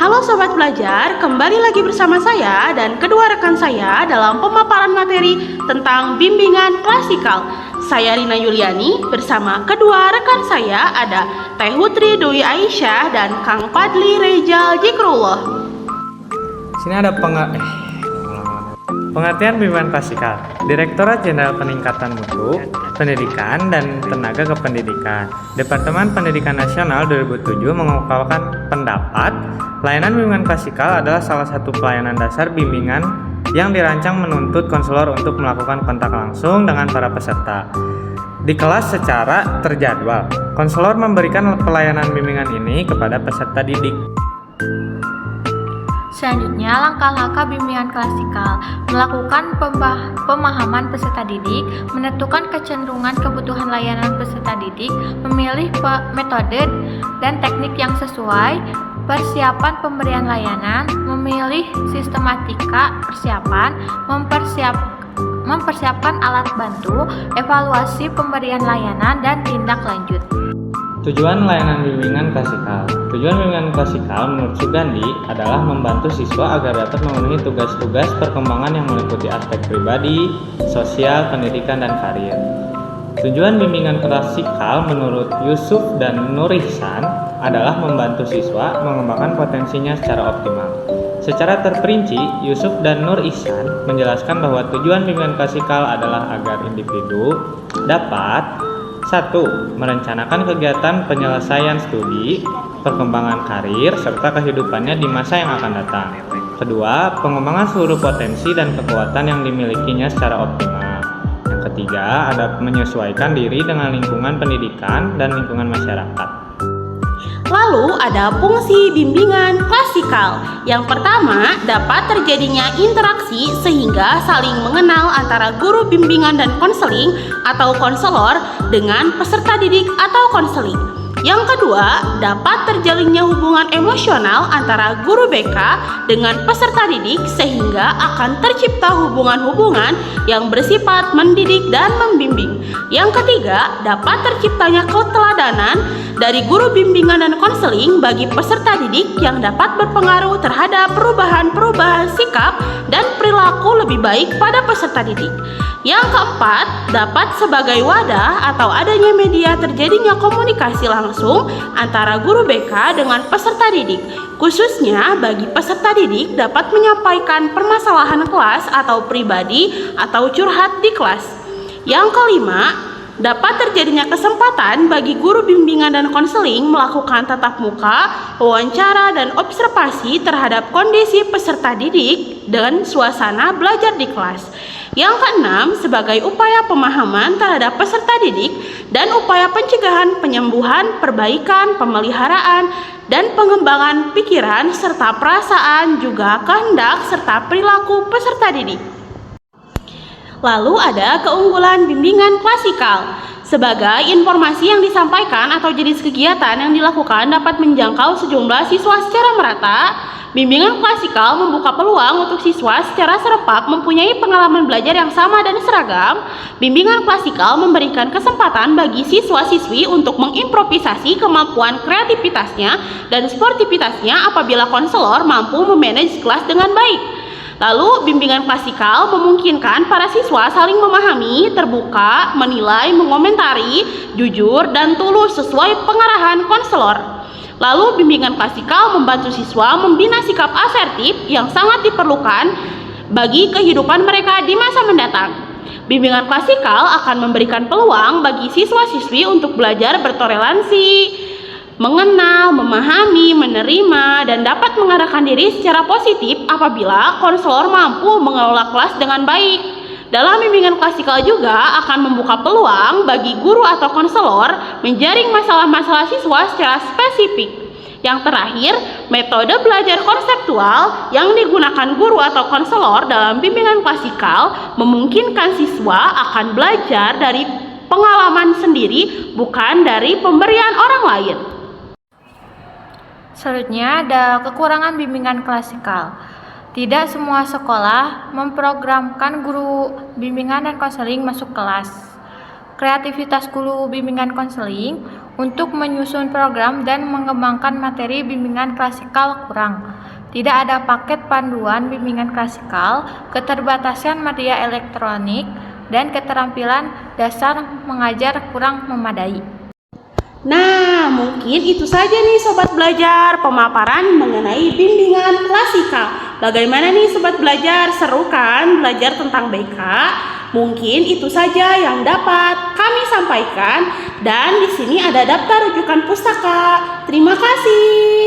Halo Sobat Belajar, kembali lagi bersama saya dan kedua rekan saya dalam pemaparan materi tentang bimbingan klasikal. Saya Rina Yuliani bersama kedua rekan saya ada Teh Hutri Dwi Aisyah dan Kang Padli Rejal Jikrullah. Sini ada pengertian bimbingan klasikal. Direktorat Jenderal Peningkatan Mutu Pendidikan dan Tenaga Kependidikan, Departemen Pendidikan Nasional 2007 mengungkapkan pendapat layanan bimbingan klasikal adalah salah satu pelayanan dasar bimbingan yang dirancang menuntut konselor untuk melakukan kontak langsung dengan para peserta di kelas secara terjadwal. Konselor memberikan pelayanan bimbingan ini kepada peserta didik. Selanjutnya, langkah-langkah bimbingan klasikal: melakukan pemahaman peserta didik, menentukan kecenderungan kebutuhan layanan peserta didik, memilih metode dan teknik yang sesuai, persiapan pemberian layanan, memilih sistematika persiapan, mempersiapkan alat bantu, evaluasi pemberian layanan, dan tindak lanjut. Tujuan layanan bimbingan klasikal. Tujuan bimbingan klasikal menurut Sugandi adalah membantu siswa agar dapat memenuhi tugas-tugas perkembangan yang meliputi aspek pribadi, sosial, pendidikan, dan karir. Tujuan bimbingan klasikal menurut Yusuf dan Nur Ihsan adalah membantu siswa mengembangkan potensinya secara optimal. Secara terperinci, Yusuf dan Nur Ihsan menjelaskan bahwa tujuan bimbingan klasikal adalah agar individu dapat 1. Merencanakan kegiatan penyelesaian studi, perkembangan karir, serta kehidupannya di masa yang akan datang. Kedua, pengembangan seluruh potensi dan kekuatan yang dimilikinya secara optimal. Yang ketiga, ada menyesuaikan diri dengan lingkungan pendidikan dan lingkungan masyarakat. Lalu ada fungsi bimbingan klasikal. Yang pertama, dapat terjadinya interaksi sehingga saling mengenal antara guru bimbingan dan konseling atau konselor dengan peserta didik atau konseling. Yang kedua, dapat terjalinnya hubungan emosional antara guru BK dengan peserta didik sehingga akan tercipta hubungan-hubungan yang bersifat mendidik dan membimbing. Yang ketiga, dapat terciptanya keteladanan dari guru bimbingan dan konseling bagi peserta didik yang dapat berpengaruh terhadap perubahan-perubahan sikap dan perilaku lebih baik pada peserta didik. Yang keempat, dapat sebagai wadah atau adanya media terjadinya komunikasi langsung antara guru BK dengan peserta didik. Khususnya bagi peserta didik dapat menyampaikan permasalahan kelas atau pribadi atau curhat di kelas. Yang kelima, dapat terjadinya kesempatan bagi guru bimbingan dan konseling melakukan tatap muka, wawancara, dan observasi terhadap kondisi peserta didik dan suasana belajar di kelas. Yang keenam, sebagai upaya pemahaman terhadap peserta didik dan upaya pencegahan, penyembuhan, perbaikan, pemeliharaan, dan pengembangan pikiran serta perasaan juga kehendak serta perilaku peserta didik. Lalu ada keunggulan bimbingan klasikal. Sebagai informasi yang disampaikan atau jenis kegiatan yang dilakukan dapat menjangkau sejumlah siswa secara merata, bimbingan klasikal membuka peluang untuk siswa secara serempak mempunyai pengalaman belajar yang sama dan seragam. Bimbingan klasikal memberikan kesempatan bagi siswa-siswi untuk mengimprovisasi kemampuan kreativitasnya dan sportivitasnya apabila konselor mampu memanage kelas dengan baik. Lalu, bimbingan klasikal memungkinkan para siswa saling memahami, terbuka, menilai, mengomentari, jujur, dan tulus sesuai pengarahan konselor. Lalu, bimbingan klasikal membantu siswa membina sikap asertif yang sangat diperlukan bagi kehidupan mereka di masa mendatang. Bimbingan klasikal akan memberikan peluang bagi siswa-siswi untuk belajar bertoleransi, mengenal, memahami, menerima, dan dapat mengarahkan diri secara positif apabila konselor mampu mengelola kelas dengan baik. Dalam bimbingan klasikal juga akan membuka peluang bagi guru atau konselor menjaring masalah-masalah siswa secara spesifik. Yang terakhir, metode belajar konseptual yang digunakan guru atau konselor dalam bimbingan klasikal memungkinkan siswa akan belajar dari pengalaman sendiri, bukan dari pemberian orang lain. Selanjutnya ada kekurangan bimbingan klasikal. Tidak semua sekolah memprogramkan guru bimbingan dan konseling masuk kelas. Kreativitas guru bimbingan konseling untuk menyusun program dan mengembangkan materi bimbingan klasikal kurang. Tidak ada paket panduan bimbingan klasikal, keterbatasan media elektronik, dan keterampilan dasar mengajar kurang memadai. Nah, mungkin itu saja nih Sobat Belajar pemaparan mengenai bimbingan klasikal. Bagaimana nih Sobat Belajar? Seru kan belajar tentang BK? Mungkin itu saja yang dapat kami sampaikan dan di sini ada daftar rujukan pustaka. Terima kasih.